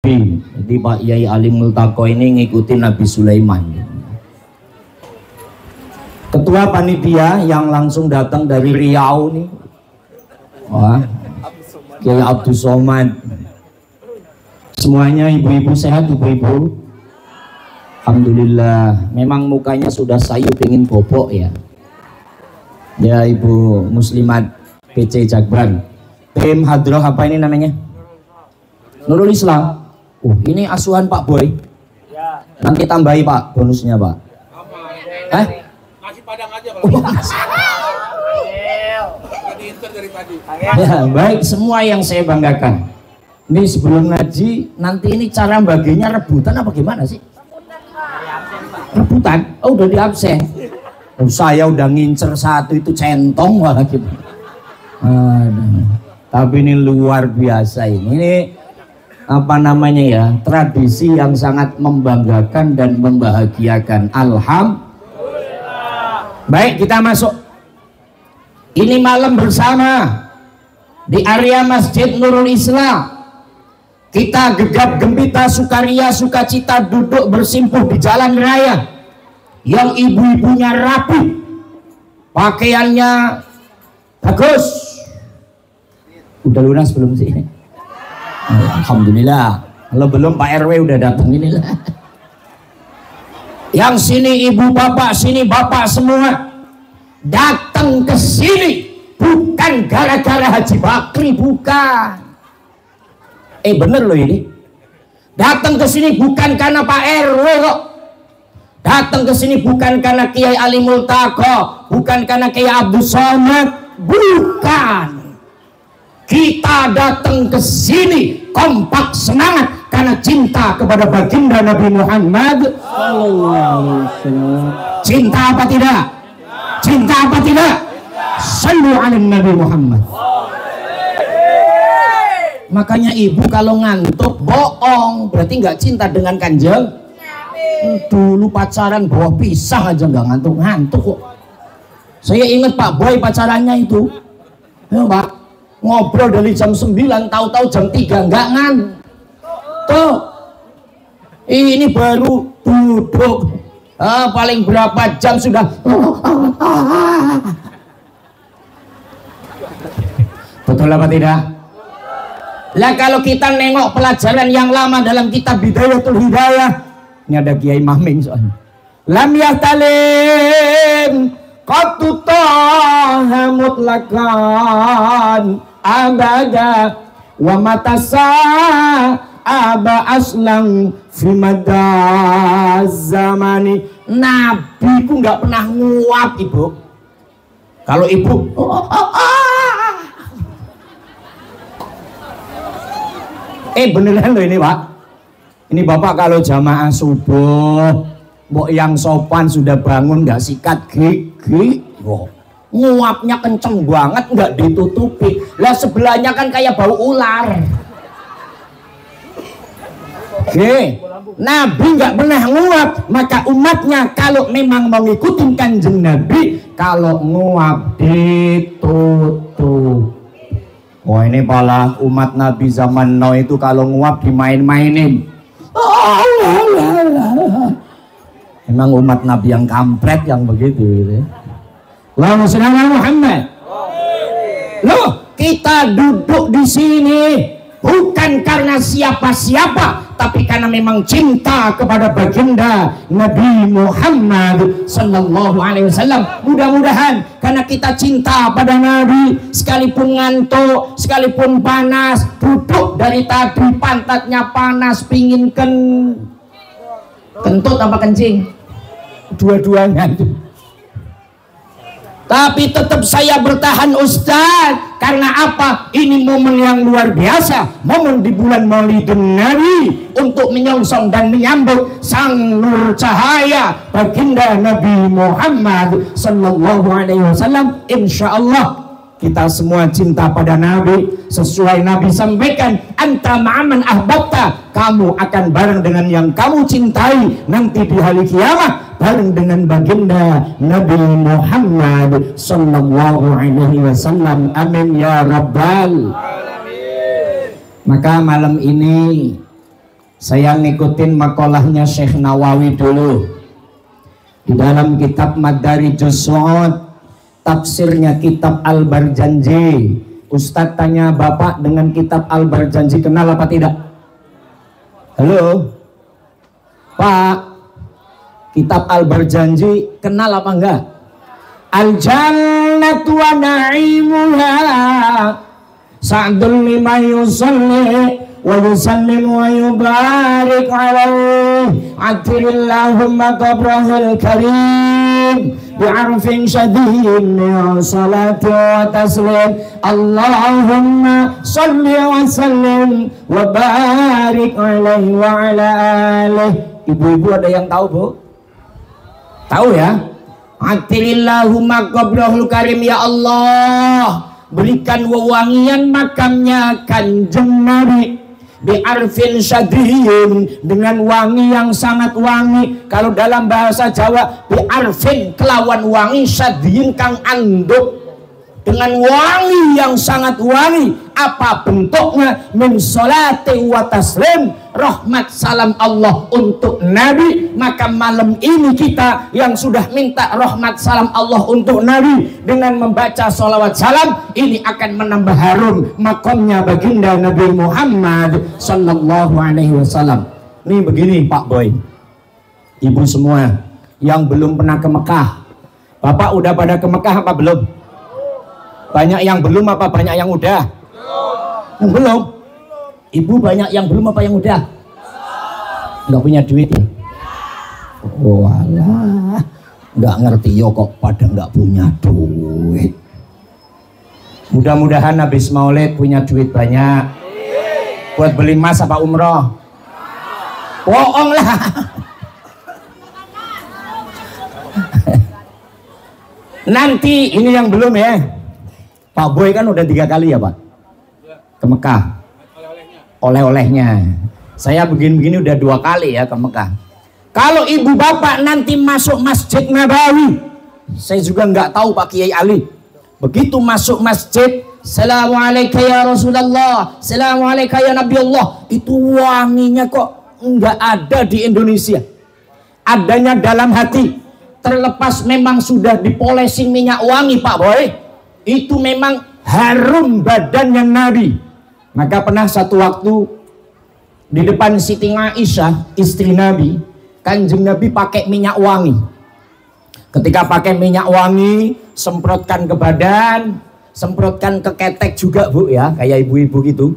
Nabi. Jadi Pak Yai Ali Multaqo ini ngikutin Nabi Sulaiman. Ketua panitia yang langsung datang dari Riau nih, wah, Kiai Abdul Somad. Semuanya ibu-ibu sehat, ibu-ibu. Alhamdulillah. Memang mukanya sudah sayu pengen bobok ya. Ya Ibu Muslimat PC Jakbar. Tim Hadroh apa ini namanya? Nurul Islam. Ini asuhan Pak Boy. Nanti tambahi Pak bonusnya Pak. Nasi Padang aja kalau. Ya, baik, semua yang saya banggakan. Ini sebelum ngaji, nanti ini cara baginya rebutan apa gimana sih? Rebutan? Oh, udah di absen. Oh, saya udah ngincer satu itu centong malah gitu. Tapi ini luar biasa ini. Ini apa namanya ya? Tradisi yang sangat membanggakan dan membahagiakan. Alhamdulillah. Baik, kita masuk. Ini malam bersama di area Masjid Nurul Islam. Kita gegap gempita, sukaria, sukacita duduk bersimpuh di jalan raya yang ibu-ibunya rapi, pakaiannya bagus. Udah lunas belum sih? Alhamdulillah. Kalau belum Pak RW udah datang inilah. Yang sini ibu bapak, sini bapak semua datang ke sini bukan gara-gara Haji Bakri, bukan. Bener loh ini. Datang ke sini bukan karena Pak RW kok. Datang ke sini bukan karena Kiai Ali Multaqo, bukan karena Kiai Abdul Somad, bukan. Kita datang ke sini kompak semangat karena cinta kepada baginda Nabi Muhammad sallallahu alaihi wasallam. Cinta apa tidak? Cinta apa tidak? Sallu ala Nabi Muhammad. Makanya ibu kalau ngantuk bohong, berarti nggak cinta dengan Kanjeng. Dulu pacaran bawa pisang aja nggak ngantuk-ngantuk kok. Saya ingat Pak Boy pacarannya itu, ya Pak, ngobrol dari jam 9, tahu-tahu jam 3 nggak ngantuk. Ini baru duduk, paling berapa jam sudah. Betul apa tidak? Lah kalau kita nengok pelajaran yang lama dalam kitab Bidayatul Hidayah, ini ada Kiai Mahming soalnya. Lam yahtalim qatutaha mutlakan abada wa matasa aba aslang fi madaz zamani. Nabi ku nggak pernah nguap ibu. Kalau ibu beneran loh ini Pak. Ini Bapak kalau jamaah subuh, mbok yang sopan sudah bangun nggak sikat gigi, nguapnya kenceng banget nggak ditutupi. Lah sebelahnya kan kayak bau ular. Nabi nggak pernah nguap, maka umatnya kalau memang mau ngikutin Kanjeng Nabi, kalau nguap ditutup. Oh ini pala umat Nabi zaman now itu kalau nguap dimain-mainin. Emang umat Nabi yang kampret yang begitu gitu. Allahumma shalli ala Muhammad. Loh, kita duduk di sini bukan karena siapa-siapa, tapi karena memang cinta kepada baginda Nabi Muhammad sallallahu alaihi wasallam. Mudah-mudahan karena kita cinta pada Nabi, sekalipun ngantuk, sekalipun panas, duduk dari tadi pantatnya panas, pingin kentut apa kencing? Dua-duanya itu. Tapi tetap saya bertahan Ustaz. Karena apa? Ini momen yang luar biasa, momen di bulan Maulidun Nabi, untuk menyongsong dan menyambut sang nur cahaya baginda Nabi Muhammad sallallahu alaihi wasallam. Insyaallah kita semua cinta pada Nabi. Sesuai Nabi sampaikan, anta ma'aman ahbabta, kamu akan bareng dengan yang kamu cintai nanti di hari kiamat, bareng dengan baginda Nabi Muhammad sallallahu alaihi wasallam. Amin ya rabbal alamin. Maka malam ini Saya ngikutin makolahnya Syekh Nawawi dulu. Di dalam kitab Madarijus Su'ud, tafsirnya kitab Al-Barjanji. Ustadz tanya Bapak, dengan kitab Al-Barjanji kenal apa tidak? Halo Pak, kitab Al-Barjanji kenal apa enggak? Al-jannatu wa na'imuha sa'dun lima yusalli wa yusallim wa yubarik alaihi atirillahumma qabrahul karim bi'arfin syadidin min salati wa taslim Allahumma salli wa sallim wa barik alaihi wa ala alihi. Ibu-ibu ada yang tahu, Bu? Tahu ya? Atirillahumma qabrahul karim, ya Allah berikan wewangian makamnya Kanjeng Nabi bi'arfin syadrin, dengan wangi yang sangat wangi. Kalau dalam bahasa Jawa bi'arfin kelawan wangi, syadrin kang anduk, dengan wangi yang sangat wangi. Apa bentuknya? Min sholati wa taslim, rahmat salam Allah untuk Nabi. Maka malam ini kita yang sudah minta rahmat salam Allah untuk Nabi, dengan membaca sholawat salam ini akan menambah harum makamnya baginda Nabi Muhammad sallallahu alaihi wasallam. Ini begini Pak Boy, ibu semua yang belum pernah ke Mekah, Bapak udah pada ke Mekah apa belum? Banyak yang belum apa banyak yang udah? Yang belum. Ibu banyak yang belum apa yang udah? Nggak punya duit ya? Walah, nggak ngerti yo kok pada nggak punya duit. Mudah-mudahan habis Maulid punya duit banyak. Buat beli emas apa umroh? Bohong lah. Nanti ini yang belum ya. Pak Boy kan udah 3 kali ya Pak ke Mekah, oleh-olehnya. Saya begini-begini udah 2 kali ya ke Mekah. Kalau ibu bapak nanti masuk Masjid Nabawi, saya juga nggak tahu Pak Kiai Ali. Begitu masuk masjid, Assalamualaikum ya Rasulullah, Assalamualaikum ya Nabi Allah, itu wanginya kok nggak ada di Indonesia. Adanya dalam hati. Terlepas memang sudah dipolesin minyak wangi Pak Boy, itu memang harum badannya Nabi. Maka pernah satu waktu di depan Siti Aisyah istri Nabi, Kanjeng Nabi pakai minyak wangi. Ketika pakai minyak wangi, semprotkan ke badan, semprotkan ke ketek juga Bu ya, kayak ibu-ibu gitu.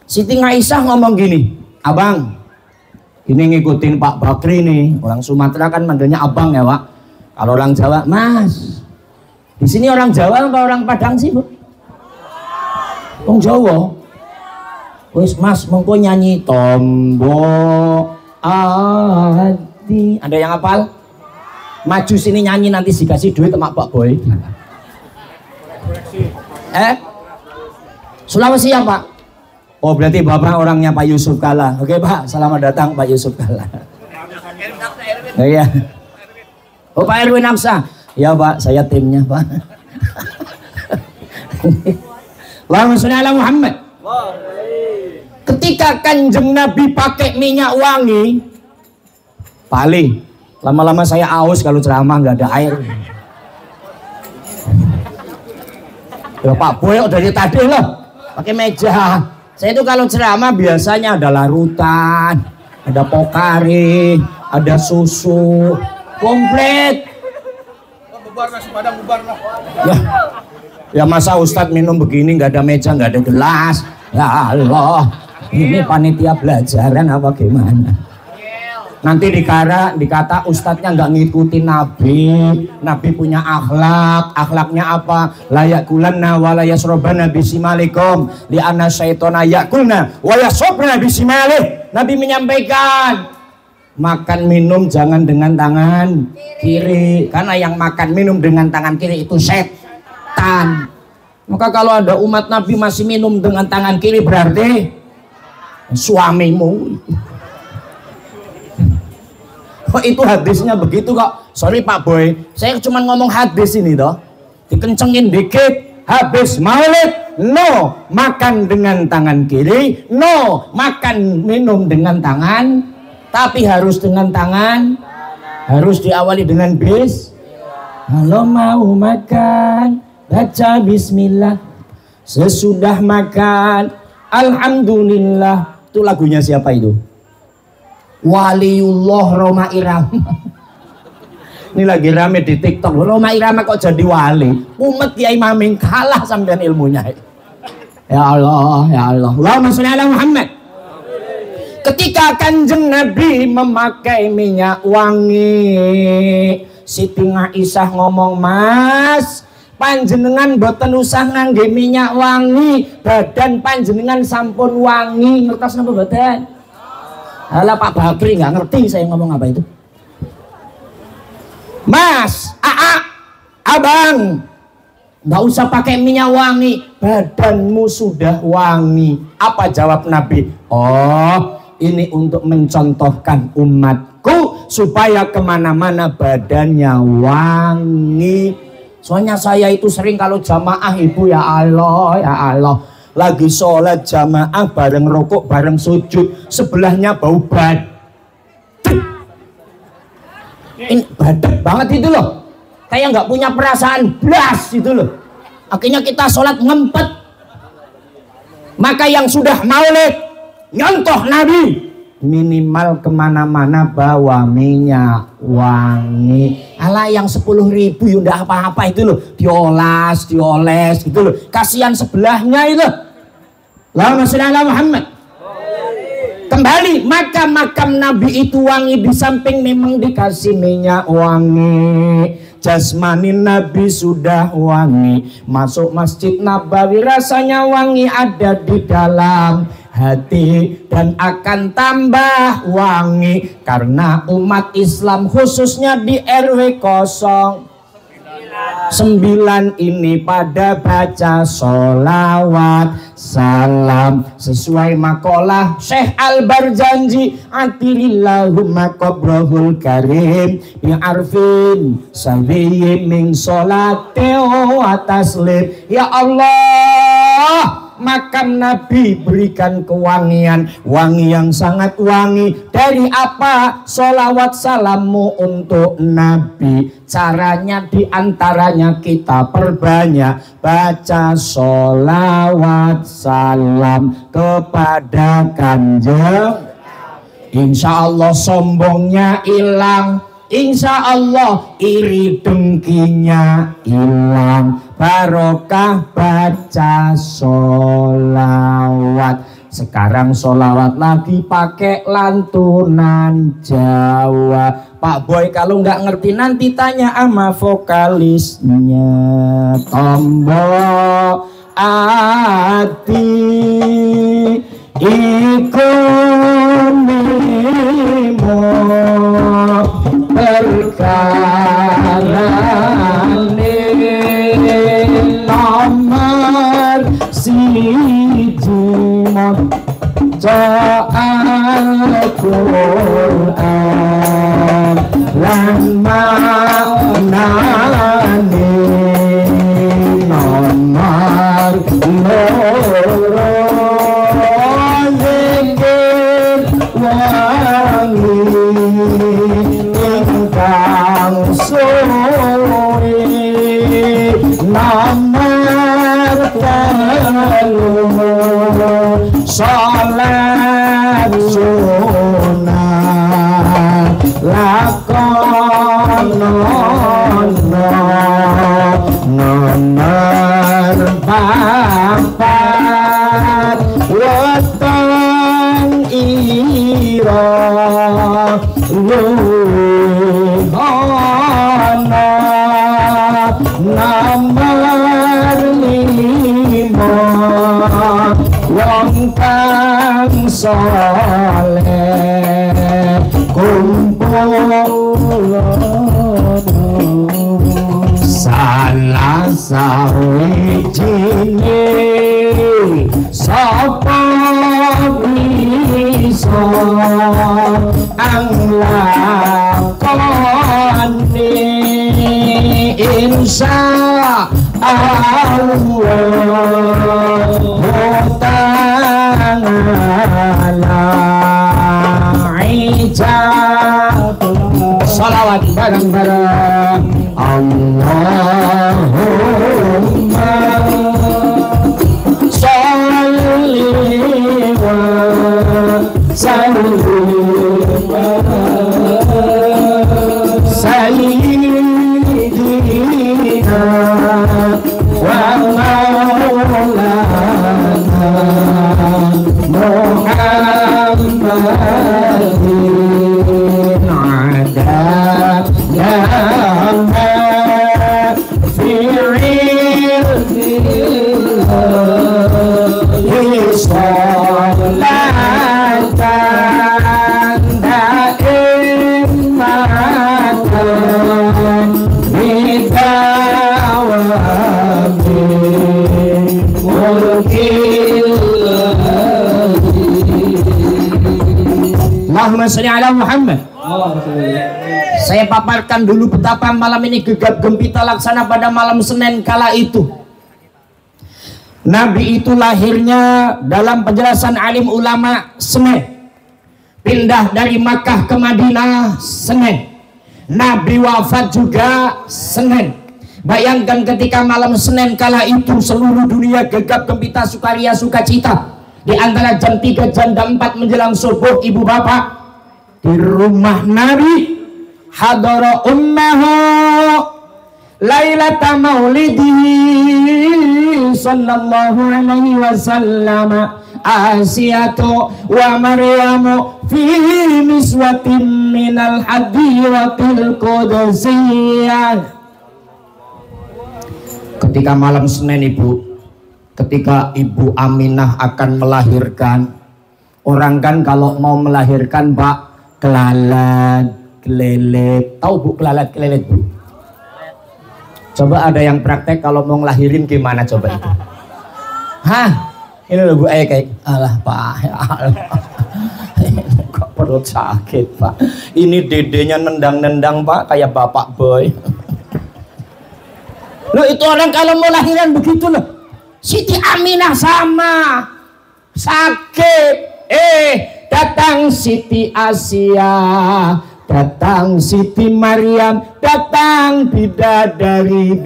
Siti Aisyah ngomong gini, abang, ini ngikutin Pak Bakri nih, orang Sumatera kan manggilnya abang ya Pak. Kalau orang Jawa, Mas. Di sini orang Jawa apa orang Padang sih Bu? Orang Jawa. Wis Mas, mengko nyanyi tombok hati. Ada yang hafal? Maju sini nyanyi, nanti dikasih duit sama Pak Boy. Sulawesi ya Pak? Oh berarti Bapak orangnya Pak Yusuf Kalla. Oke Pak, selamat datang Pak Yusuf Kalla. Oh iya. Oh Pak Erwin Aksa. Ya Pak, saya timnya Pak. Allahumma sholli ala Muhammad. Ketika Kanjeng Nabi pakai minyak wangi, paling lama-lama saya aus kalau ceramah nggak ada air. Ya Pak Boy dari tadi loh pakai meja. Saya itu kalau ceramah biasanya ada larutan, ada pokari, ada susu, komplit. Bubar nasi padang, bubar lah. Ya masa Ustadz minum begini nggak ada meja, nggak ada gelas. Ya Allah, ini panitia belajaran apa gimana? Nanti dikata Ustadznya nggak ngikutin Nabi. Nabi punya akhlak. Akhlaknya apa? Layak kulanna walaya surobana bisimalikum li anna syaitona yakulna walaya sobrana bisimalik. Nabi menyampaikan, makan minum jangan dengan tangan kiri, karena yang makan minum dengan tangan kiri itu setan. Maka kalau ada umat Nabi masih minum dengan tangan kiri berarti suamimu. Oh, itu hadisnya begitu kok. Sorry Pak Boy, saya cuma ngomong hadis ini toh. Dikencengin dikit. habis maulid, no makan dengan tangan kiri, no makan minum dengan tangan, tapi harus dengan tangan, harus diawali dengan bis. Kalau mau makan baca bismillah, sesudah makan alhamdulillah. Itu lagunya siapa itu? Waliullah Roma Irama. Ini lagi rame di TikTok. Roma Irama kok jadi wali? Umat Kiai Maming kalah sampean ilmunya. Ya Allah, ya Allah. Allahumma sholli ala Muhammad. Ketika Kanjeng Nabi memakai minyak wangi, Siti Aisyah ngomong, "Mas, panjenengan boten usah ngangge minyak wangi, badan panjenengan sampun wangi." Ngertos napa boten? Alah Pak Bakri nggak ngerti saya ngomong apa itu. Mas, abang, nggak usah pakai minyak wangi, badanmu sudah wangi. Apa jawab Nabi? Oh, ini untuk mencontohkan umatku supaya kemana-mana badannya wangi. Soalnya saya itu sering kalau jamaah ibu, ya Allah, ya Allah, lagi sholat jamaah bareng rokok bareng sujud, sebelahnya bau badan. Ini badak banget itu loh, kayak nggak punya perasaan blas itu loh. Akhirnya kita sholat ngempet. Maka yang sudah maulid nyontoh Nabi, minimal kemana-mana bawa minyak wangi. Alah yang 10.000 ya udah apa-apa itu loh, dioles gitu loh, kasihan sebelahnya itu. Allahumma sholli ala Muhammad. Kembali, maka makam Nabi itu wangi, di samping memang dikasih minyak wangi. Jasmani Nabi sudah wangi, masuk Masjid Nabawi rasanya wangi, ada di dalam hati dan akan tambah wangi karena umat Islam khususnya di RW 09 ini pada baca sholawat salam sesuai makalah Syekh Al-Barjanji, atilillahumma qabrahul karim bi'arfin sabiyin min sholateo ataslim. Ya Allah, makam Nabi berikan kewangian, wangi yang sangat wangi. Dari apa? Sholawat salammu untuk Nabi. Caranya diantaranya kita perbanyak baca sholawat salam kepada Kanjeng. Insya Allah sombongnya hilang, insya Allah iri dengkinya hilang, barokah baca sholawat. Sekarang sholawat lagi pakai lantunan Jawa. Pak Boy kalau nggak ngerti nanti tanya sama vokalisnya. Tombol ati iku nimo perkarane nomor siji maca Al-Qur'an lan maknane nomor loro zikir wangi ingkang suwi nomor telu salat sunat lakonono nomor papat weteng ira luhono nomor lima wong kang saleh kumpul salah sawijine sapa bisa anglakoni insya Allah ta'ala ijab. Salawat bareng-bareng. Allahumma sholli wa sallim sayyidina wa maulana Muhammadin adab nama fi'ilillah sholatan daimatan bidawamin mulkillah. Allahumma sholli ala Muhammad. Saya paparkan dulu betapa malam ini gegap gempita laksana pada malam Senin kala itu. Nabi itu lahirnya dalam penjelasan alim ulama Senin. Pindah dari Makkah ke Madinah Senin. Nabi wafat juga Senin. Bayangkan ketika malam Senin kala itu seluruh dunia gegap gempita sukaria sukacita. Di antara jam 3 jam 4 menjelang subuh, ibu bapak di rumah Nabi hadara ummahu lailata maulidihi sallallahu alaihi wasallam Asiyatu wa Maryamu fi miswatin minal hadiratil qudsiyah. Ketika malam Senin ibu, ketika Ibu Aminah akan melahirkan, orang kan kalau mau melahirkan pak kelalat kelelet, tahu bu kelalat kelelet bu? Coba ada yang praktek kalau mau ngelahirin gimana coba itu? Hah? Ini loh bu kayak alah pak, ya Allah. Kok perut sakit pak? Ini dedenya nendang-nendang pak kayak bapak boy. Loh itu orang kalau mau lahiran begitu loh. Siti Aminah sama sakit. Datang Siti Asia, datang Siti Maryam, datang bidadari.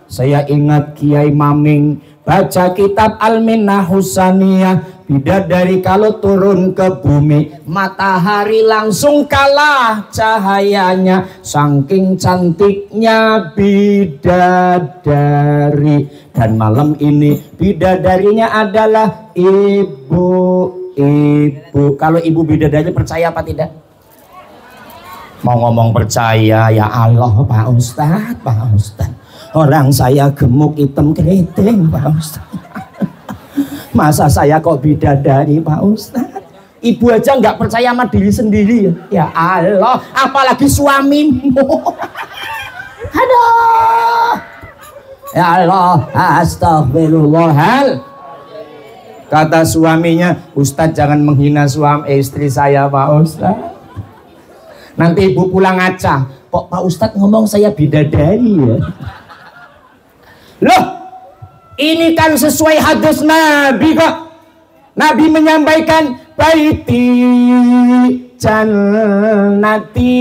Saya ingat Kiai Maming baca kitab Al-Minnah Husaniyah. Bidadari kalau turun ke bumi, matahari langsung kalah cahayanya, saking cantiknya bidadari. Dan malam ini bidadarinya adalah ibu-ibu. Kalau ibu bidadari percaya apa tidak? Mau ngomong percaya, ya Allah Pak Ustadz, Pak Ustadz. Orang saya gemuk hitam keriting Pak Ustadz. Masa saya kok bidadari Pak Ustadz? Ibu aja nggak percaya sama diri sendiri ya. Ya Allah, apalagi suamimu. Aduh. Ya Allah, astagfirullahal. Kata suaminya, Ustadz jangan menghina suami istri saya Pak Ustadz. Nanti ibu pulang ngaca, kok Pak Ustadz ngomong saya bidadari ya? Loh, ini kan sesuai hadis Nabi kok. Nabi menyampaikan baiti jannati,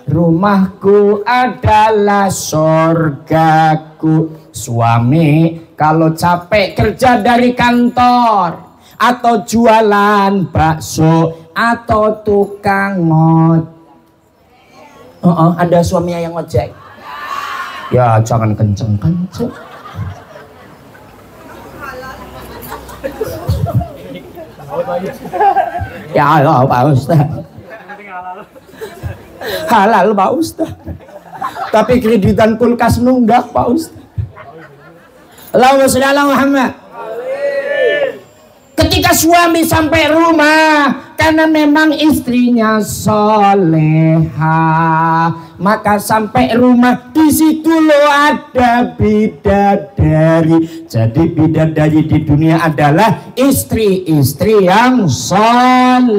rumahku adalah surgaku. Suami kalau capek kerja dari kantor atau jualan bakso atau tukang ada suaminya yang ngojek. Ya jangan kenceng-kenceng. Ya Allah Pak Ustaz. Halal Pak Ustaz. Tapi kreditan kulkas nunggak Pak Ustaz. Allahumma sholli ala Muhammad. Ketika suami sampai rumah, karena memang istrinya soleha, maka sampai rumah di situ lo ada bidadari. Jadi bidadari di dunia adalah istri-istri yang soleha.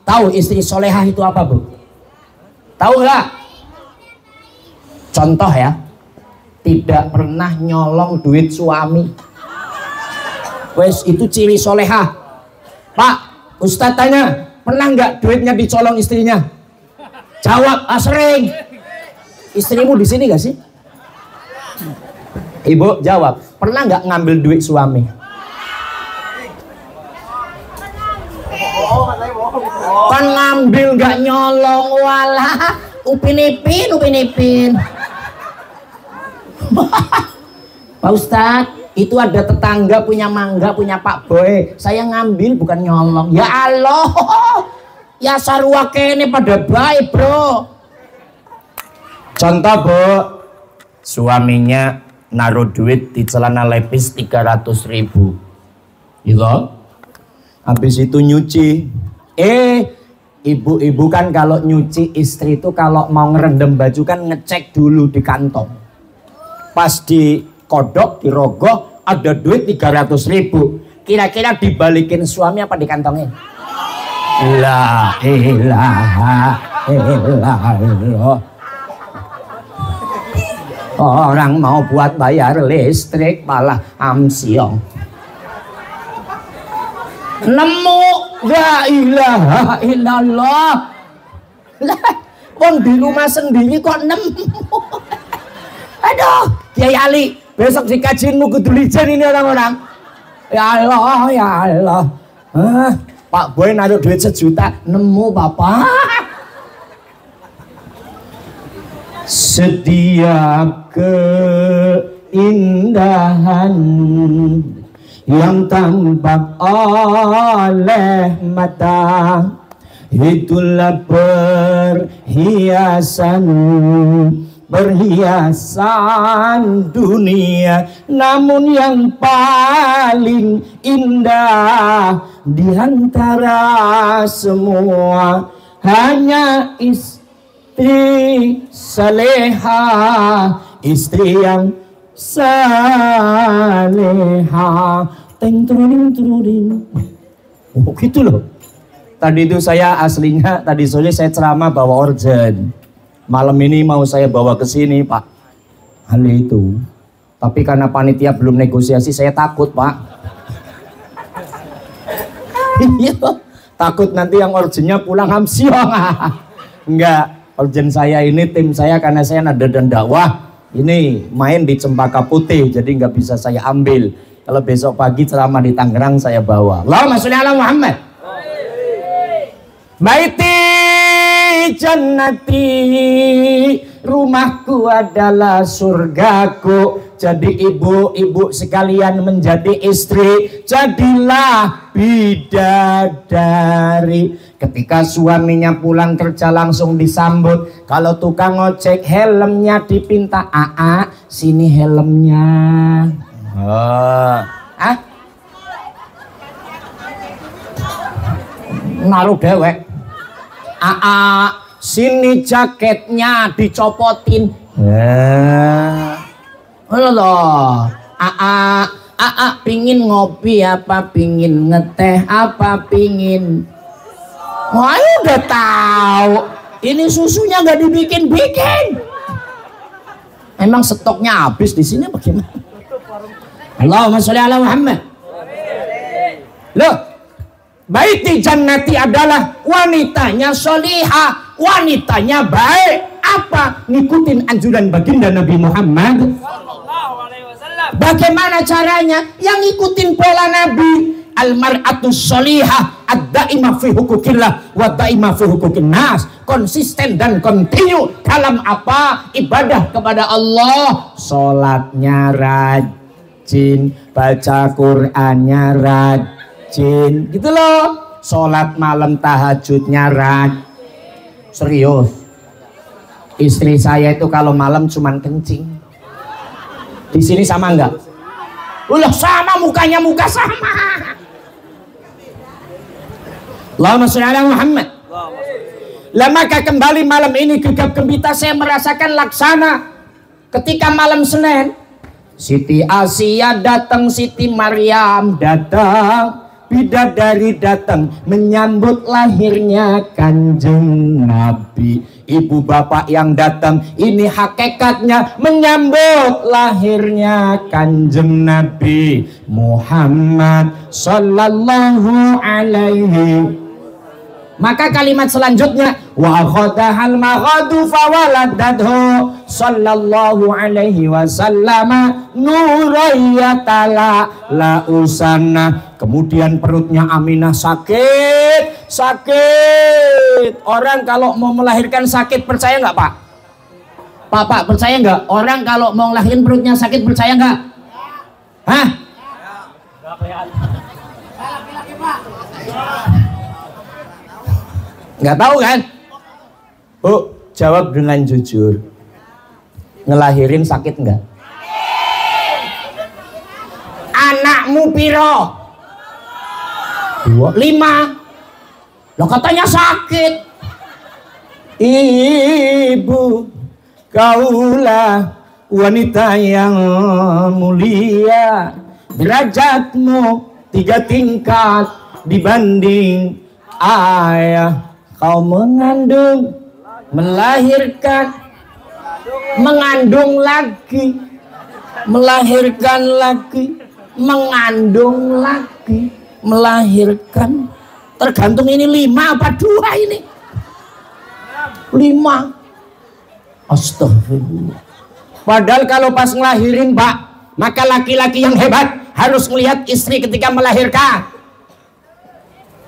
Tahu istri soleha itu apa bu? Tahu nggak? Contoh ya, tidak pernah nyolong duit suami. Wes itu ciri solehah. Pak Ustadz tanya, pernah nggak duitnya dicolong istrinya? Jawab, sering. Istrimu di sini gak sih? Ibu jawab, pernah nggak ngambil duit suami? Kan ngambil nggak nyolong, walah upin ipin. Pak Ustadz, itu ada tetangga punya mangga, punya Pak Boy, saya ngambil bukan nyolong. Ya Allah, ya sarua kene pada baik bro. Contoh bu, suaminya naruh duit di celana lepis 300.000 gitu. Habis itu nyuci. Ibu-ibu kan kalau nyuci istri itu kalau mau ngerendam baju kan ngecek dulu di kantong. Pas di kodok, di rogoh ada duit 300.000. Kira-kira dibalikin suami apa dikantongin? La ilaha illallah. Orang mau buat bayar listrik malah amsyong. Nemu la ilaha illallah. Wong di rumah sendiri kok nemu. Aduh, Kiai Ali, besok di kajianmu kudu lijen ini orang-orang. Ya Allah, ya Allah. Pak Boy naruh duit 1 juta, nemu bapak. Setiap keindahan yang tampak oleh mata, itulah perhiasan dunia. Namun yang paling indah di antara semua hanya istri saleha, istri yang saleha. Teng-teng-teng. Oh gitu loh. Tadi itu saya aslinya tadi sore saya ceramah bawa organ. Malam ini mau saya bawa ke sini Pak. Hal itu. Tapi karena panitia belum negosiasi saya takut Pak. Iya. Takut nanti yang organnya pulang hamsiong. Enggak. Organ saya ini tim saya karena saya nada dan dakwah. Ini main di Cempaka Putih jadi nggak bisa saya ambil. Kalau besok pagi ceramah di Tangerang saya bawa. Allahumma sholli ala Muhammad. Baiti jannati, rumahku adalah surgaku. Jadi ibu-ibu sekalian menjadi istri, jadilah bidadari. Ketika suaminya pulang kerja langsung disambut. Kalau tukang ojek helmnya dipinta, sini helmnya. Naruh dewek. Sini jaketnya dicopotin. Loh, pingin ngopi apa, pingin ngeteh apa, pingin. Wah, udah tahu. Ini susunya nggak dibikin-bikin. Emang stoknya habis di sini bagaimana? Allahumma sholli ala Muhammad. Loh, baiti jannati adalah wanitanya sholihah, wanitanya baik. Apa? Ngikutin anjuran baginda Nabi Muhammad. Bagaimana caranya? Yang ngikutin pola Nabi. Al-mar'atu sholihah ad-daimah fi hukukillah wa daimah fi hukukin nas. Konsisten dan kontinu dalam apa? Ibadah kepada Allah. Sholatnya rajin, baca Qur'annya rajin, gitu loh. Sholat malam tahajudnya rajin. Serius. Istri saya itu kalau malam cuman kencing. Di sini sama enggak? Ulah sama, mukanya muka sama. Allahumma sholli ala Muhammad. Lah maka kembali malam ini gegap gempita saya merasakan laksana. Ketika malam Senin, Siti Asia datang, Siti Maryam datang, bidadari datang menyambut lahirnya Kanjeng Nabi. Ibu bapak yang datang, ini hakikatnya menyambut lahirnya Kanjeng Nabi Muhammad sallallahu alaihi. Maka kalimat selanjutnya wa khadahal maghadu fawaladathu sallallahu alaihi wasallam nurayatala la usana. Kemudian perutnya Aminah sakit. Orang kalau mau melahirkan sakit, percaya nggak Pak? Pak percaya nggak? Orang kalau mau ngelahirin perutnya sakit, percaya nggak? Hah? Nggak tahu kan? Bu, jawab dengan jujur. Ngelahirin sakit nggak? Anakmu piro? 5. Lo katanya sakit. Ibu, kaulah wanita yang mulia, derajatmu 3 tingkat dibanding ayah. Kau mengandung, melahirkan, mengandung lagi, melahirkan lagi, mengandung lagi, melahirkan. Tergantung ini 5 apa 2 ini? 5. Astagfirullah. Padahal kalau pas ngelahirin Pak, maka laki-laki yang hebat harus melihat istri ketika melahirkan.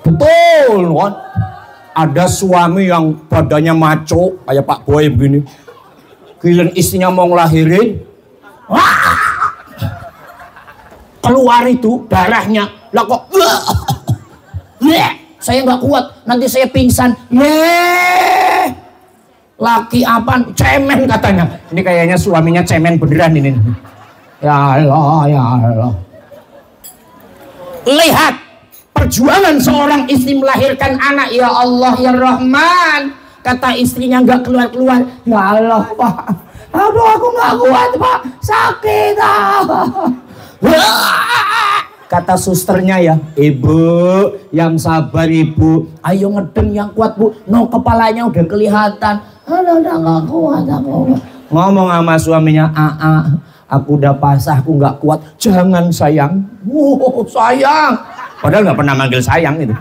Betul kan? Ada suami yang badannya maco kayak Pak Boy begini, giliran istrinya mau ngelahirin, wah, keluar itu darahnya, lah kok saya nggak kuat, nanti saya pingsan. Laki apa? Cemen katanya. Ini kayaknya suaminya cemen beneran ini. Ya Allah, ya Allah. Lihat perjuangan seorang istri melahirkan anak. Ya Allah ya Rahman. Kata istrinya nggak keluar-keluar. Ya Allah Pak, aduh aku nggak kuat Pak, sakit. Kata susternya, ya ibu yang sabar ibu, ayo ngedeng yang kuat bu. No, kepalanya udah kelihatan. Udah nggak kuat aku. Ngomong sama suaminya, aku udah pasah, aku nggak kuat. Jangan sayang. Sayang. Padahal nggak pernah manggil sayang itu.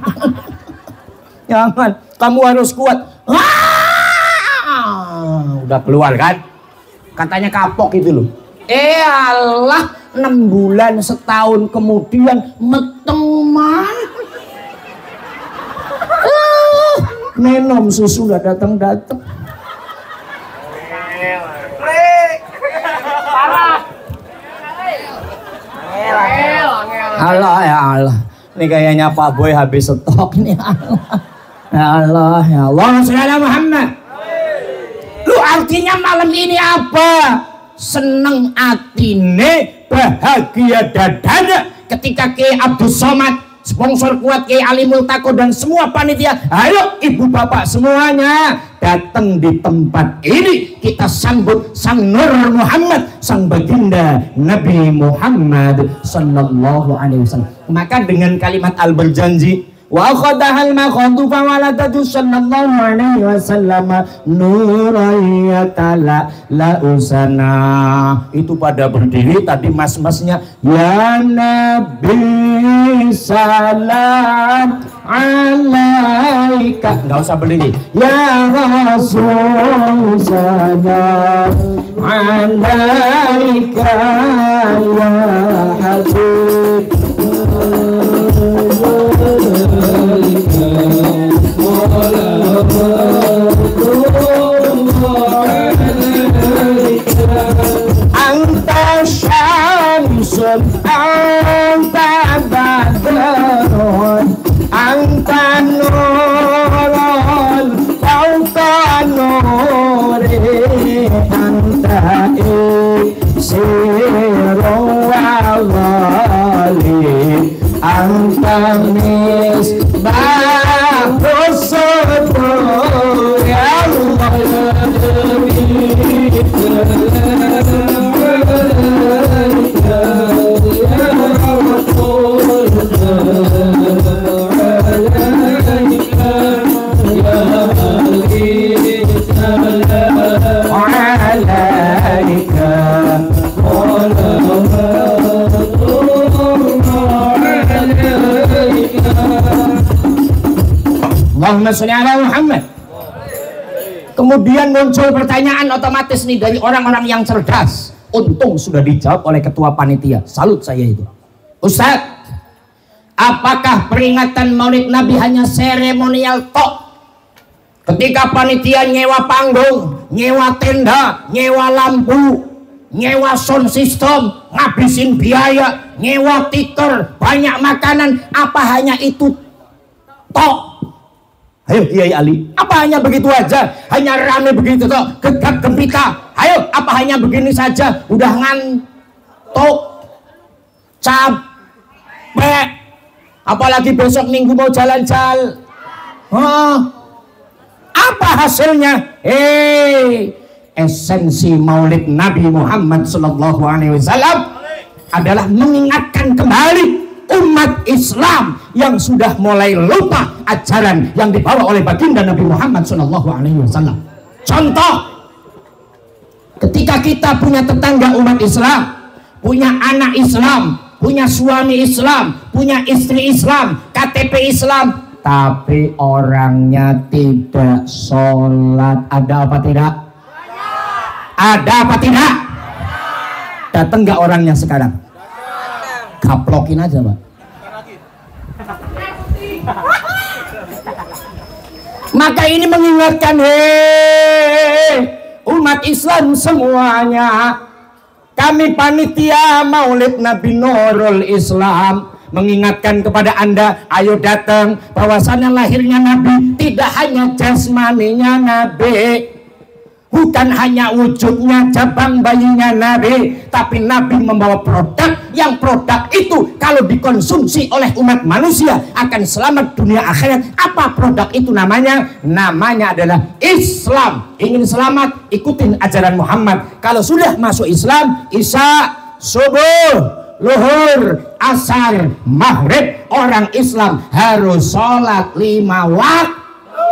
Jangan, kamu harus kuat. Udah keluar kan? Katanya kapok itu loh. Allah, 6 bulan setahun kemudian meteman. Minum susu udah datang-datang. Allah ya Allah. Ini kayaknya Pak Boy habis stok nih. Ya Allah, ya Allah, Sayyidina Muhammad. Lu artinya malam ini apa? Seneng atine, bahagia dadanya ketika Kiai Abdul Somad, sponsor kuat Kiai Ali Multaqo dan semua panitia, ayo ibu bapak semuanya datang di tempat ini, kita sambut sang Nur Muhammad, sang baginda Nabi Muhammad sallallahu alaihi wasallam. Maka dengan kalimat al-berjanji, wa khadahal makhadu fa waladatu sallallahu alaihi wasallam nurayatala la usana. Itu pada berdiri tadi mas-masnya, ya Nabi salam alaika, nggak usah berdiri, ya Rasul salam alaika ya Habib. Anta syamsun, anta badrun, anta nurun, fauqa nuri, anta isirun wa ghalib, anta misbahus sudur, ya Allah. Allahumma sholli ala Muhammad. Kemudian muncul pertanyaan otomatis nih dari orang-orang yang cerdas. Untung sudah dijawab oleh ketua panitia. Salut saya itu. Ustaz, apakah peringatan Maulid Nabi hanya seremonial tok? Ketika panitia nyewa panggung, nyewa tenda, nyewa lampu, nyewa sound system, ngabisin biaya, nyewa tikar, banyak makanan, apa hanya itu tok? Ayo Kiai Ali, apa hanya begitu aja? Hanya rame begitu tok, gegap gempita. Ayo, apa hanya begini saja? Udah ngantuk, capek, apalagi besok minggu mau jalan-jalan. Apa hasilnya? Esensi Maulid Nabi Muhammad Sallallahu Alaihi Wasallam adalah mengingatkan kembali umat Islam yang sudah mulai lupa ajaran yang dibawa oleh baginda Nabi Muhammad Sallallahu Alaihi Wasallam. Contoh, ketika kita punya tetangga umat Islam, punya anak Islam, punya suami Islam, punya istri Islam, KTP Islam, tapi orangnya tidak sholat, ada apa tidak? Ada apa tidak? Datang nggak orangnya sekarang? Kaplokin aja, Pak. Maka ini mengingatkan, umat Islam semuanya, kami panitia Maulid Nabi Nurul Islam mengingatkan kepada Anda, ayo datang, bahwasannya lahirnya Nabi tidak hanya jasmaninya Nabi, bukan hanya wujudnya jabang bayinya Nabi, tapi Nabi membawa produk yang produk itu kalau dikonsumsi oleh umat manusia akan selamat dunia akhirat. Apa produk itu namanya? Namanya adalah Islam. Ingin selamat, ikutin ajaran Muhammad. Kalau sudah masuk Islam, Isya, subuh, luhur, asar, maghrib, orang Islam harus sholat 5 waktu.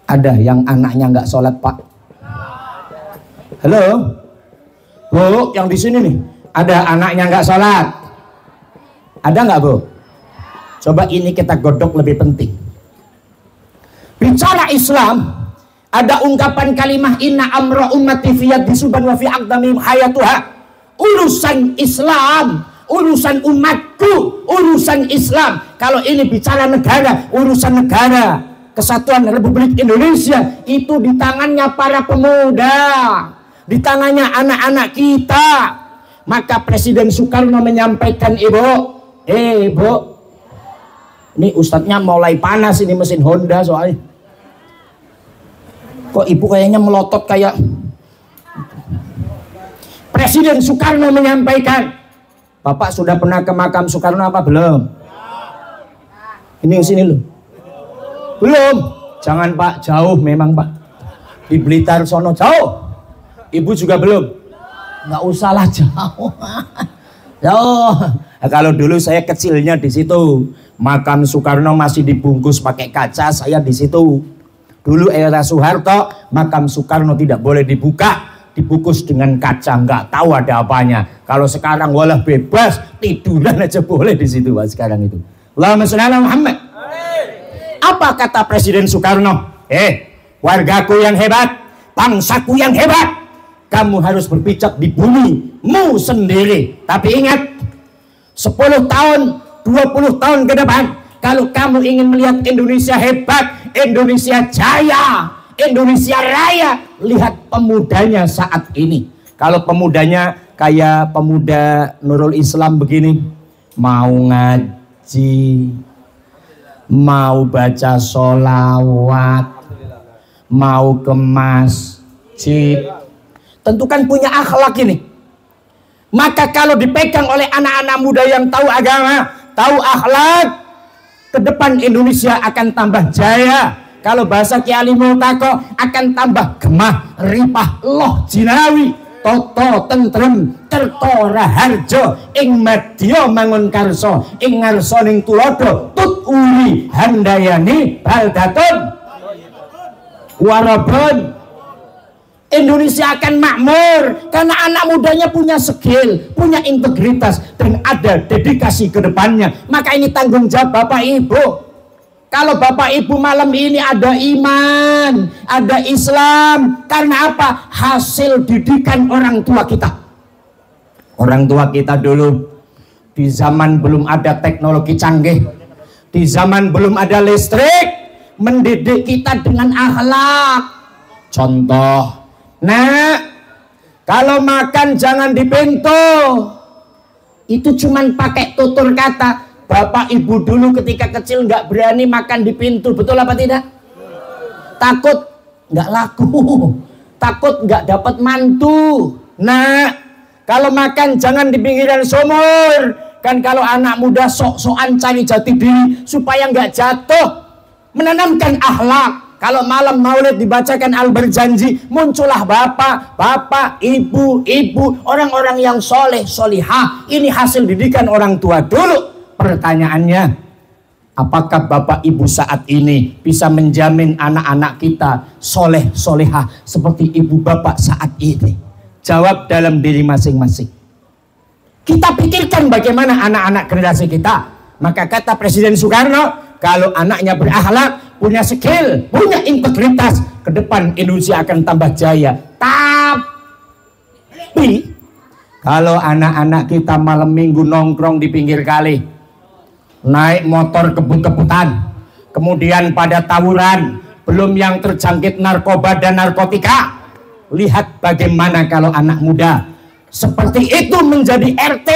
Ada yang anaknya nggak sholat, Pak? Halo, Bu, yang di sini nih, ada anaknya nggak sholat? Ada nggak, Bu? Coba ini kita godok lebih penting. Bicara Islam, ada ungkapan kalimah inna amra ummati fi yadi subhan wa fi aqdamihim hayatuha. Urusan Islam, urusan umatku, urusan Islam. Kalau ini bicara negara, urusan negara, Kesatuan Republik Indonesia, itu di tangannya para pemuda, di tangannya anak-anak kita. Maka Presiden Soekarno menyampaikan, Ibu, ini ustadznya mulai panas ini mesin Honda soalnya. Kok Ibu kayaknya melotot kayak. Presiden Soekarno menyampaikan, Bapak sudah pernah ke makam Soekarno apa belum? Ini yang sini loh. Belum. Jangan Pak, jauh memang Pak. Di Blitar sono jauh. Ibu juga belum. Nggak usah lah jauh. Jauh. Nah, kalau dulu saya kecilnya di situ, makam Soekarno masih dibungkus pakai kaca, saya di situ. Dulu era Soeharto, makam Soekarno tidak boleh dibuka, dibungkus dengan kaca, nggak tahu ada apanya. Kalau sekarang walah bebas, tiduran aja boleh di situ Pak sekarang itu. Allahumma sholli ala Muhammad. Apa kata Presiden Soekarno? Wargaku yang hebat, bangsaku yang hebat, kamu harus berpijak di bumimu sendiri. Tapi ingat, 10 tahun, 20 tahun ke depan, kalau kamu ingin melihat Indonesia hebat, Indonesia jaya, Indonesia raya, lihat pemudanya saat ini. Kalau pemudanya kayak pemuda Nurul Islam begini, mau ngaji, mau baca sholawat, mau ke masjid, tentu kan punya akhlak ini. Maka kalau dipegang oleh anak-anak muda yang tahu agama, tahu akhlak, ke depan Indonesia akan tambah jaya. Kalau bahasa Ki Ali Multaqo, akan tambah gemah, ripah, loh jinawi, toto tentrem, terto raharjo, ing madya mangun karso, ing ngarsoning tulodo, tut uli handayani baldatun warabun. Indonesia akan makmur karena anak mudanya punya skill, punya integritas, dan ada dedikasi ke depannya. Maka ini tanggung jawab Bapak Ibu. Kalau Bapak Ibu malam ini ada iman, ada Islam, karena apa? Hasil didikan orang tua kita. Orang tua kita dulu di zaman belum ada teknologi canggih, di zaman belum ada listrik, mendidik kita dengan akhlak. Contoh, nah, kalau makan jangan di pintu. Itu cuman pakai tutur kata. Bapak Ibu dulu ketika kecil nggak berani makan di pintu, betul apa tidak? Takut nggak laku, takut nggak dapat mantu. Nah, kalau makan jangan di pinggiran sumur. Kan kalau anak muda sok-sokan cari jati diri supaya nggak jatuh. Menanamkan akhlak. Kalau malam maulid dibacakan al-berjanji, muncullah bapak, ibu, orang-orang yang soleh, solihah. Ini hasil didikan orang tua dulu. Pertanyaannya, apakah Bapak Ibu saat ini bisa menjamin anak-anak kita soleh, solehah seperti ibu bapak saat ini? Jawab dalam diri masing-masing. Kita pikirkan bagaimana anak-anak generasi kita. Maka kata Presiden Soekarno, kalau anaknya berakhlak, punya skill, punya integritas, ke depan Indonesia akan tambah jaya. Tapi kalau anak-anak kita malam minggu nongkrong di pinggir kali, naik motor kebut-kebutan, kemudian pada tawuran, belum yang terjangkit narkoba dan narkotika. Lihat bagaimana kalau anak muda seperti itu menjadi RT,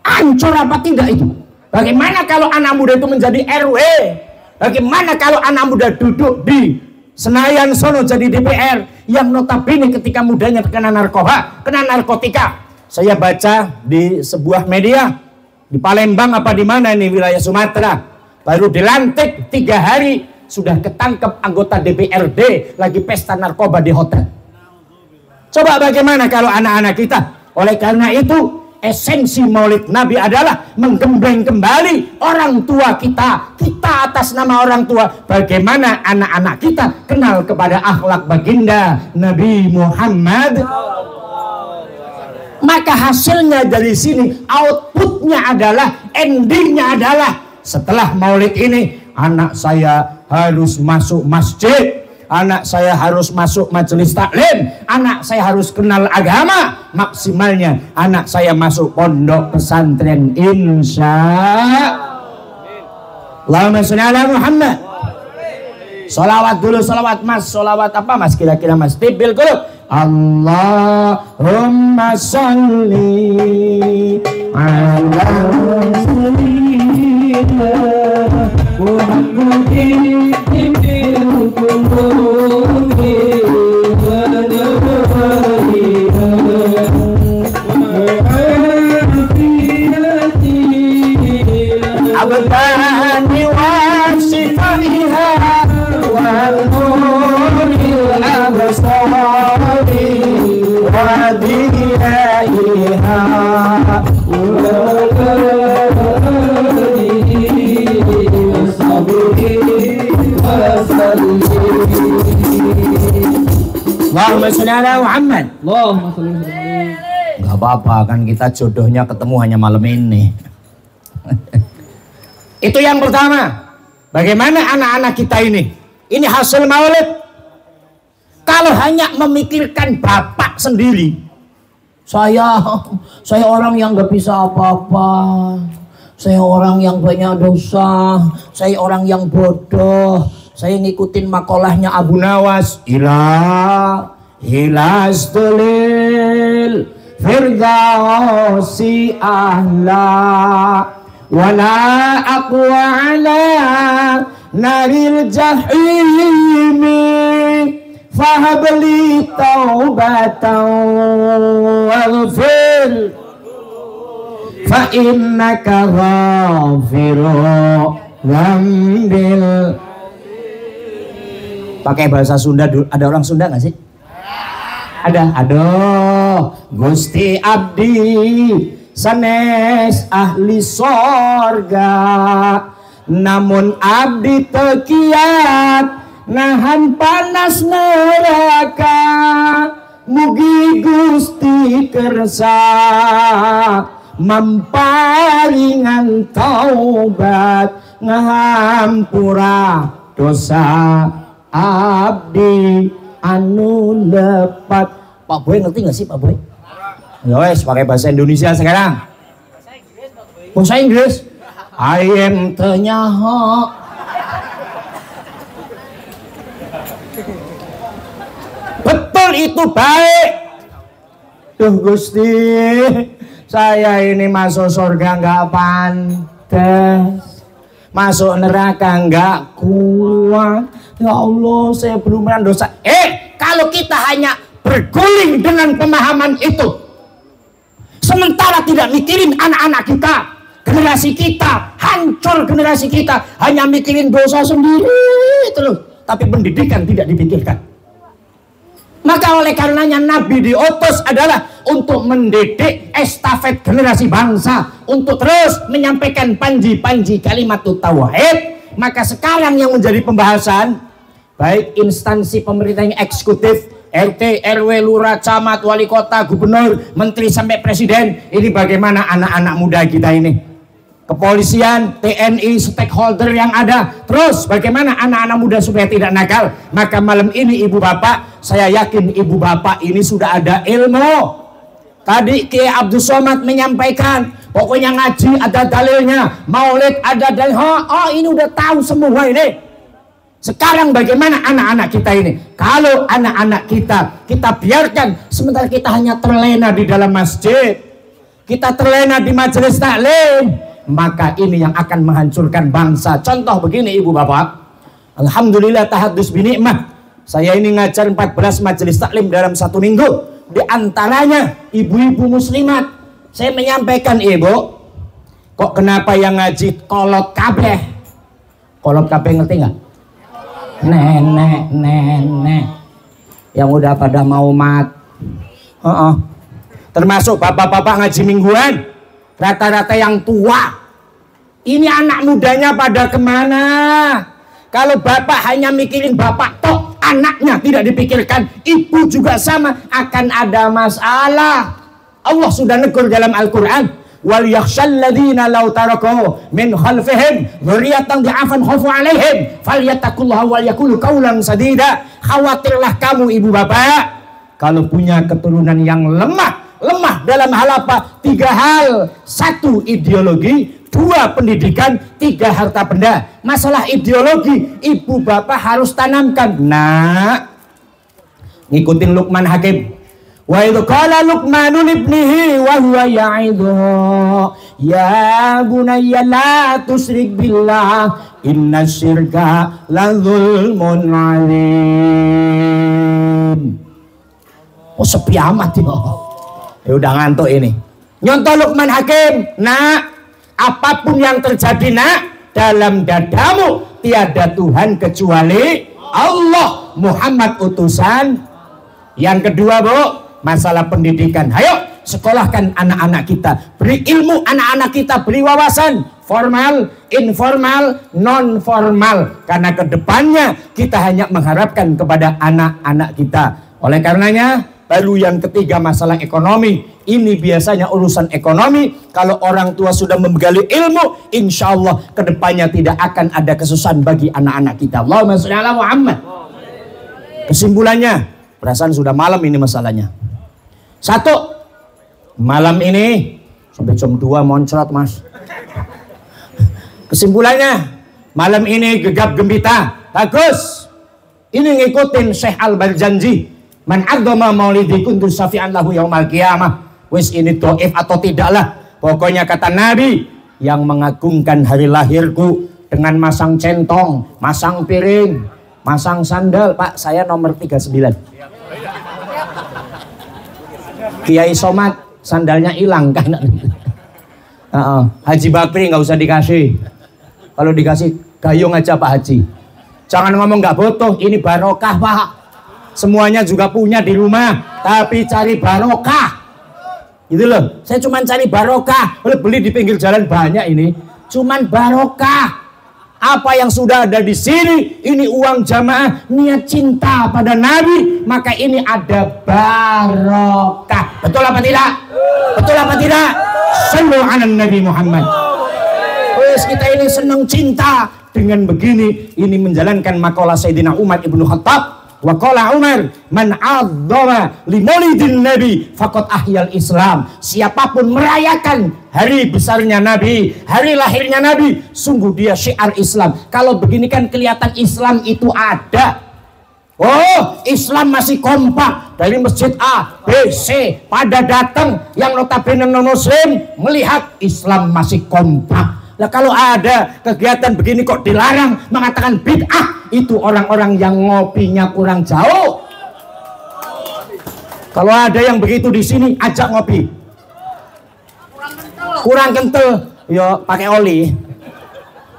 hancur apa tidak itu? Bagaimana kalau anak muda itu menjadi RW? Bagaimana kalau anak muda duduk di Senayan sono jadi DPR, yang notabene ketika mudanya terkena narkoba, kena narkotika. Saya baca di sebuah media di Palembang apa di mana ini, wilayah Sumatera, baru dilantik 3 hari sudah ketangkep anggota DPRD lagi pesta narkoba di hotel. Coba bagaimana kalau anak-anak kita? Oleh karena itu esensi Maulid Nabi adalah menggembleng kembali orang tua kita. Kita atas nama orang tua, bagaimana anak-anak kita kenal kepada akhlak baginda Nabi Muhammad. Maka hasilnya dari sini, outputnya adalah, endingnya adalah, setelah maulid ini anak saya harus masuk masjid, anak saya harus masuk majelis taklim, anak saya harus kenal agama, maksimalnya anak saya masuk pondok pesantren, insya Allahumma sholli ala Muhammad. Solawat dulu, solawat mas, solawat apa mas kira-kira mas? Tibil dulu. Allahumma sholli ala sayyidina Muhammadin ibnil qulubi wa nabiyina abdani wa sifaniha wa nuril absari wa diyaiha Allahumma sholli ala Muhammad. Allahumma sholli ala Muhammad. Gak apa-apa kan, kita jodohnya ketemu hanya malam ini. Itu yang pertama. Bagaimana anak-anak kita ini? Ini hasil maulid. Kalau hanya memikirkan bapak sendiri, saya orang yang gak bisa apa-apa, saya orang yang banyak dosa, saya orang yang bodoh, saya ngikutin makolahnya Abu Nawas, ilas tulil firdausi ahla wala aqwa ala naril jahimi fahabli taubatan waghfir fa innaka ghafiru dhambil. Pakai bahasa Sunda dulu. Ada orang Sunda nggak sih? Ada. Aduh, Gusti Abdi sanes ahli sorga, namun Abdi tekiat nahan panas neraka. Mugi Gusti kersa mamparingan taubat ngahampura dosa abdi anu lepat. Pak Boy ngerti nggak sih Pak Boy? Ya wes pakai bahasa Indonesia sekarang. Bahasa Inggris. I am tenyaho. Betul itu baik. Duh Gusti, saya ini masuk surga nggak pantas, masuk neraka nggak kuat. Ya Allah, saya belum dosa. Kalau kita hanya berguling dengan pemahaman itu, sementara tidak mikirin anak-anak kita, generasi kita, hancur generasi kita, hanya mikirin dosa sendiri terus, tapi pendidikan tidak dipikirkan. Maka oleh karenanya Nabi diutus adalah untuk mendidik estafet generasi bangsa, untuk terus menyampaikan panji-panji kalimat tauhid. Maka sekarang yang menjadi pembahasan, baik instansi pemerintah yang eksekutif, RT, RW, lurah, camat, wali kota, gubernur, menteri sampai presiden, ini bagaimana anak-anak muda kita ini, kepolisian, TNI, stakeholder yang ada, terus bagaimana anak-anak muda supaya tidak nakal. Maka malam ini ibu bapak, saya yakin ibu bapak ini sudah ada ilmu. Tadi Kiai Abdul Somad menyampaikan, pokoknya ngaji ada dalilnya, maulid ada dalil. Oh ini udah tahu semua ini. Sekarang bagaimana anak-anak kita ini? Kalau anak-anak kita biarkan, sementara kita hanya terlena di dalam masjid, kita terlena di majelis taklim, maka ini yang akan menghancurkan bangsa. Contoh begini ibu bapak, alhamdulillah tahadus binikmah, saya ini ngajar 14 majelis taklim dalam 1 minggu, di antaranya ibu-ibu muslimat. Saya menyampaikan, ibu kok kenapa yang ngaji kolot kabeh? Kolot kabeh ngerti nggak? Nenek yang udah pada mau mat, termasuk bapak-bapak ngaji mingguan, rata-rata yang tua. Ini anak mudanya pada kemana? Kalau bapak hanya mikirin bapak tok, anaknya tidak dipikirkan, ibu juga sama, akan ada masalah. Allah sudah negur dalam Al-Quran, wal yakhshal ladzina law taraku min khalfihim dzurriyyatan dha'afan khafu 'alaihim falyattaqullaha wal yaqulu qawlan sadida. Khawatirlah kamu ibu bapak kalau punya keturunan yang lemah dalam hal apa? 3 hal. 1 ideologi, 2 pendidikan, 3 harta benda. Masalah ideologi ibu bapak harus tanamkan. Nah, ngikutin Luqman Hakim. Wa idh qala Luqmanu libnihi wa huwa ya'idhu ya bunayya la tusyrik billah inna syirka la dzulmun 'adzim. Oh sepi amat ya. Ya udah ngantuk ini. Nyontoh Luqman Hakim, nak, apapun yang terjadi nak, dalam dadamu tiada Tuhan kecuali Allah, Muhammad utusan. Yang kedua bu, masalah pendidikan. Ayo sekolahkan anak-anak kita, beri ilmu anak-anak kita, beri wawasan formal, informal, non formal, karena kedepannya kita hanya mengharapkan kepada anak-anak kita. Oleh karenanya baru yang ketiga masalah ekonomi. Ini biasanya urusan ekonomi, kalau orang tua sudah menggali ilmu, insya Allah kedepannya tidak akan ada kesusahan bagi anak-anak kita. Allahumma sholli ala Muhammad. Kesimpulannya, perasaan sudah malam ini masalahnya. 1, malam ini sampai jam 2 moncrot mas. Kesimpulannya, malam ini gegap gembita, bagus. Ini ngikutin Syekh Al-Barjanji, man agama maulidi kuntu syafi'an lahu yaumal qiyamah. Wis ini doif atau tidaklah, pokoknya kata Nabi, yang mengagungkan hari lahirku dengan masang centong, masang piring, masang sandal. Pak, saya nomor 39. Kiai Somad sandalnya hilang kan. Haji Bakri nggak usah dikasih, kalau dikasih gayung aja Pak Haji. Jangan ngomong nggak butuh, ini barokah Pak. Semuanya juga punya di rumah, tapi cari barokah. Gitu loh, saya cuma cari barokah. Beli di pinggir jalan banyak ini, cuman barokah. Apa yang sudah ada di sini, ini uang jamaah, niat cinta pada Nabi, maka ini ada barokah. Betul apa tidak? Betul apa tidak? Sallu ala Nabi Muhammad. Wes kita ini senang cinta. Dengan begini, ini menjalankan makalah Sayyidina Umar ibnu Khattab. Wa qala Umar, man 'azzama li maulidin Nabi faqad ahyal Islam. Siapapun merayakan hari besarnya Nabi, hari lahirnya Nabi, sungguh dia syiar Islam. Kalau begini kan kelihatan Islam itu ada. Oh, Islam masih kompak dari masjid A, B, C pada datang, yang notabene non muslim melihat Islam masih kompak. Nah kalau ada kegiatan begini kok dilarang, mengatakan bid'ah, itu orang-orang yang ngopinya kurang jauh. Kalau ada yang begitu di sini, ajak ngopi. Kurang kental, yo pakai oli.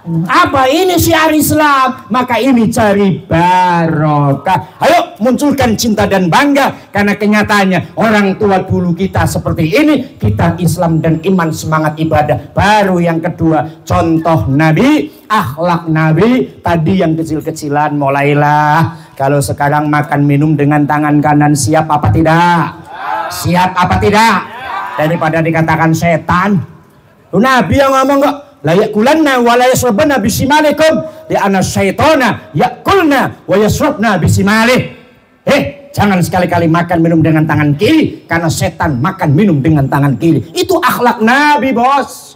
Apa ini syiar Islam? Maka ini cari barokah. Ayo munculkan cinta dan bangga, karena kenyataannya orang tua dulu kita seperti ini. Kita Islam dan iman, semangat ibadah. Baru yang kedua, contoh Nabi, akhlak Nabi. Tadi yang kecil-kecilan mulailah. Kalau sekarang makan minum dengan tangan kanan, siap apa tidak? Siap apa tidak? Daripada dikatakan setan. Nabi yang ngomong kok, la yakulanna wa la yasrabna bisimalikum li anna syaitana yakulna wa yasrabna bisimalih. Jangan sekali-kali makan minum dengan tangan kiri, karena setan makan minum dengan tangan kiri. Itu akhlak Nabi, bos.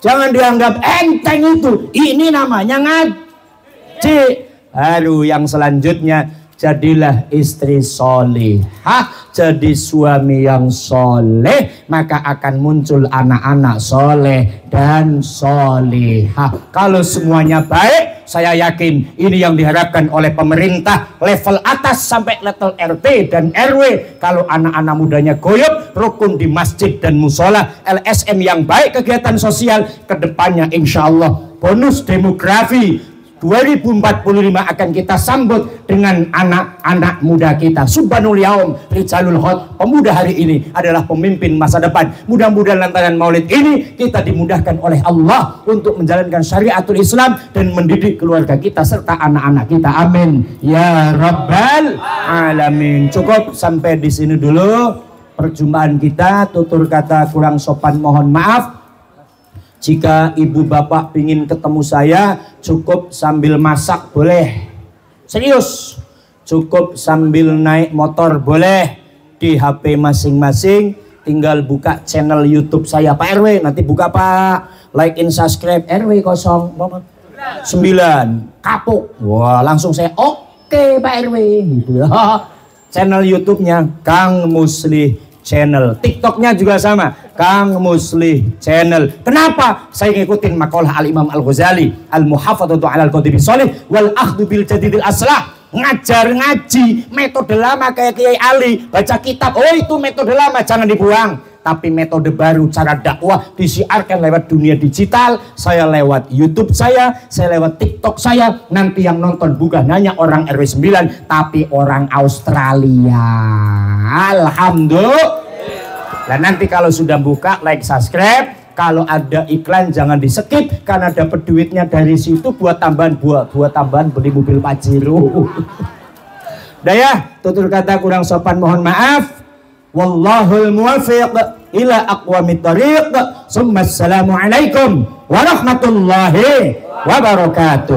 Jangan dianggap enteng itu. Ini namanya ngaji. Baru yang selanjutnya, jadilah istri solehah, jadi suami yang soleh, maka akan muncul anak-anak soleh dan solehah. Kalau semuanya baik, saya yakin ini yang diharapkan oleh pemerintah level atas sampai level RT dan RW. Kalau anak-anak mudanya goyop, rukun di masjid dan musola, LSM yang baik, kegiatan sosial, kedepannya insya Allah bonus demografi 2045 akan kita sambut dengan anak-anak muda kita. Subhanul yaum rijalul hot, pemuda hari ini adalah pemimpin masa depan. Mudah-mudahan lantaran maulid ini kita dimudahkan oleh Allah untuk menjalankan syariatul Islam dan mendidik keluarga kita serta anak-anak kita. Amin ya rabbal alamin. Cukup sampai di sini dulu perjumpaan kita. Tutur kata kurang sopan mohon maaf. Jika ibu bapak ingin ketemu saya, cukup sambil masak boleh. Serius, cukup sambil naik motor boleh. Di HP masing-masing tinggal buka channel YouTube saya, Pak RW. Nanti buka Pak, like and subscribe RW 09 kapuk. Wah, langsung saya oke Pak RW gitu. Channel YouTube-nya Kang Muslih Channel, TikToknya juga sama, Kang Muslih Channel. Kenapa? Saya ngikutin makalah Al-Imam Al-Ghazali, Al-Muhafadzatu 'alal Qadri Shalih wal akhdhu bil jadidil aslah. Ngajar ngaji metode lama kayak Kiai Ali, baca kitab, oh itu metode lama, jangan dibuang. Tapi metode baru cara dakwah disiarkan lewat dunia digital. Saya lewat YouTube saya lewat TikTok saya. Nanti yang nonton bukan hanya orang RW 9, tapi orang Australia. Alhamdulillah. Nah nanti kalau sudah buka, like, subscribe. Kalau ada iklan jangan di skip, karena dapat duitnya dari situ buat tambahan beli mobil Pajero. Dah ya, tutur kata kurang sopan mohon maaf. Wallahul muwaffiq ila aqwamit thariq. Assalamualaikum warahmatullahi wabarakatuh.